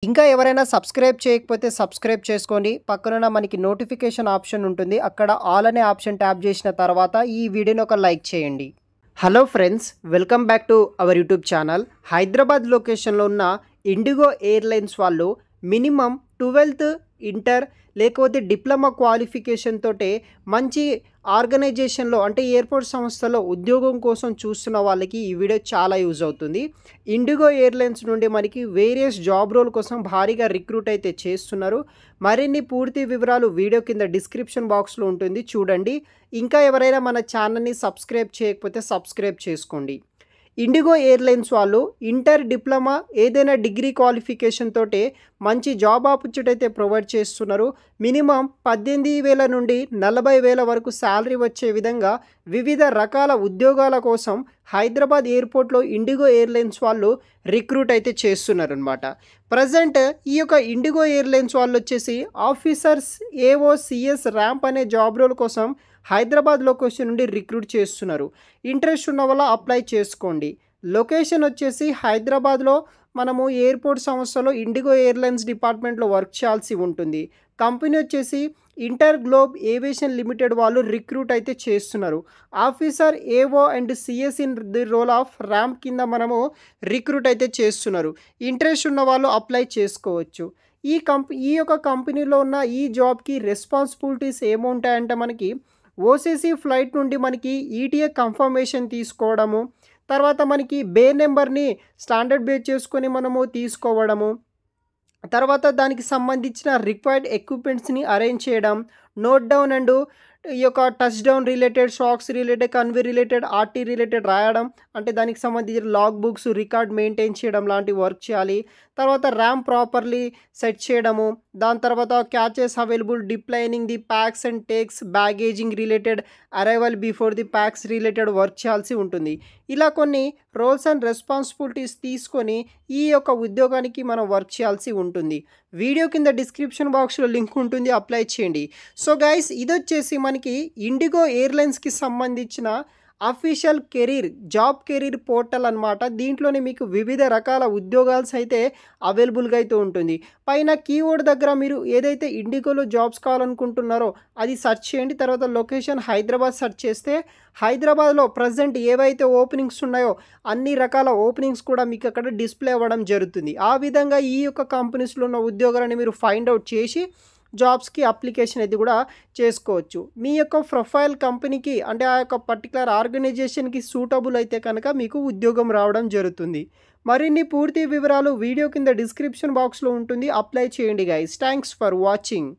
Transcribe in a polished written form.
ఇంకా ఎవరైనా సబ్స్క్రైబ్ చేయకపోతే సబ్స్క్రైబ్ చేసుకోండి. పక్కనున్న మనకి నోటిఫికేషన్ ఆప్షన్ ఉంటుంది. అక్కడ ఆల్ అనే ఆప్షన్ ట్యాప్ చేసిన తర్వాత ఈ వీడియోని ఒక లైక్ చేయండి. Hello friends, welcome back to our YouTube channel. Hyderabad లొకేషన్లో ఉన్న ఇండిగో ఎయిర్లైన్స్ వాళ్ళు మినిమం 12th ఇంటర్ లేకపోతే డిప్లొమా క్వాలిఫికేషన్ తోటే మంచి ఆర్గనైజేషన్లో అంటే ఎయిర్పోర్ట్ సంస్థలో ఉద్యోగం కోసం చూస్తున్న వాళ్ళకి ఈ వీడియో చాలా యూజ్ అవుతుంది. ఇండిగో ఎయిర్లైన్స్ నుండి మనకి వేరియస్ జాబ్ రోల్ కోసం భారీగా రిక్రూట్ అయితే చేస్తున్నారు. మరిన్ని పూర్తి వివరాలు వీడియో కింద డిస్క్రిప్షన్ బాక్స్లో ఉంటుంది, చూడండి. ఇంకా ఎవరైనా మన ఛానల్ని సబ్స్క్రైబ్ చేయకపోతే సబ్స్క్రైబ్ చేసుకోండి. ఇండిగో ఎయిర్లైన్స్ వాళ్ళు ఇంటర్ డిప్లొమా ఏదైనా డిగ్రీ క్వాలిఫికేషన్ తోటే మంచి జాబ్ ఆపర్చునిటీ అయితే ప్రొవైడ్ చేస్తున్నారు. మినిమం 18,000 నుండి 40,000 వరకు శాలరీ వచ్చే విధంగా వివిధ రకాల ఉద్యోగాల కోసం హైదరాబాద్ ఎయిర్పోర్ట్లో ఇండిగో ఎయిర్లైన్స్ వాళ్ళు రిక్రూట్ అయితే చేస్తున్నారు అనమాట. ప్రజెంట్ ఈ యొక్క ఇండిగో ఎయిర్లైన్స్ వాళ్ళు వచ్చేసి ఆఫీసర్స్ ఏఓ సిఎస్ ర్యాంప్ అనే జాబ్ రోల్ కోసం హైదరాబాద్ లొకేషన్ నుండి రిక్రూట్ చేస్తున్నారు. ఇంట్రెస్ట్ ఉన్న వల్ల అప్లై చేసుకోండి. లొకేషన్ వచ్చేసి హైదరాబాద్లో మనము ఎయిర్పోర్ట్ సంస్థలో ఇండిగో ఎయిర్లైన్స్ డిపార్ట్మెంట్లో వర్క్ చేయాల్సి ఉంటుంది. కంపెనీ వచ్చేసి ఇంటర్ గ్లోబ్ ఏవియేషన్ లిమిటెడ్ వాళ్ళు రిక్రూట్ అయితే చేస్తున్నారు. Officer AO and CS in the role of ramp కింద మనము రిక్రూట్ అయితే చేస్తున్నారు. ఇంట్రెస్ట్ ఉన్న వాళ్ళు అప్లై చేసుకోవచ్చు. ఈ యొక్క కంపెనీలో ఉన్న ఈ జాబ్కి రెస్పాన్సిబిలిటీస్ ఏముంటాయంటే మనకి ఓసీసీ ఫ్లైట్ నుండి మనకి ఈటీఏ కన్ఫర్మేషన్ తీసుకోవడము, తర్వాత మనకి బే నెంబర్ని స్టాండర్డ్ బేస్ చేసుకొని మనము తీసుకోవడము, తర్వాత దానికి సంబంధించిన రిక్వైర్డ్ ఎక్విప్మెంట్స్ని అరేంజ్ చేయడం, నోట్ డౌన్ అండ్ ఈ యొక్క touch down related, shocks related, convey related, RT related రాయడం, అంటే దానికి సంబంధించిన లాగ్ బుక్స్ రికార్డ్ మెయింటైన్ చేయడం లాంటి వర్క్ చేయాలి. తర్వాత ర్యామ్ ప్రాపర్లీ సెట్ చేయడము, దాని తర్వాత catches available, deplaning the pax and takes, baggaging related, arrival before the pax related work చేయాల్సి ఉంటుంది. ఇలా కొన్ని రోల్స్ అండ్ రెస్పాన్సిబిలిటీస్ తీసుకొని ఈ యొక్క ఉద్యోగానికి మనం వర్క్ చేయాల్సి ఉంటుంది. వీడియో కింద డిస్క్రిప్షన్ బాక్స్లో లింక్ ఉంటుంది, అప్లై చేయండి. సో గైస్, ఇది వచ్చేసి మనకి ఇండిగో ఎయిర్లైన్స్కి సంబంధించిన అఫీషియల్ జాబ్ కెరీర్ పోర్టల్ అనమాట. దీంట్లోనే మీకు వివిధ రకాల ఉద్యోగాలు అయితే అవైలబుల్గా అయితే ఉంటుంది. పైన కీవర్డ్ దగ్గర మీరు ఏదైతే ఇండిగోలో జాబ్స్ కావాలనుకుంటున్నారో అది సెర్చ్ చేయండి. తర్వాత లొకేషన్ హైదరాబాద్ సెర్చ్ చేస్తే హైదరాబాద్లో ప్రజెంట్ ఏవైతే ఓపెనింగ్స్ ఉన్నాయో అన్ని రకాల ఓపెనింగ్స్ కూడా మీకు అక్కడ డిస్ప్లే అవ్వడం జరుగుతుంది. ఆ విధంగా ఈ యొక్క కంపెనీస్లో ఉన్న ఉద్యోగాలను మీరు ఫైండ్ అవుట్ చేసి జాబ్స్కి అప్లికేషన్ అయితే కూడా చేసుకోవచ్చు. మీ యొక్క ప్రొఫైల్ కంపెనీకి అంటే ఆ యొక్క పర్టికులర్ ఆర్గనైజేషన్కి సూటబుల్ అయితే కనుక మీకు ఉద్యోగం రావడం జరుగుతుంది. మరిన్ని పూర్తి వివరాలు వీడియో కింద డిస్క్రిప్షన్ బాక్స్లో ఉంటుంది, అప్లై చేయండి గైస్. Thanks for watching.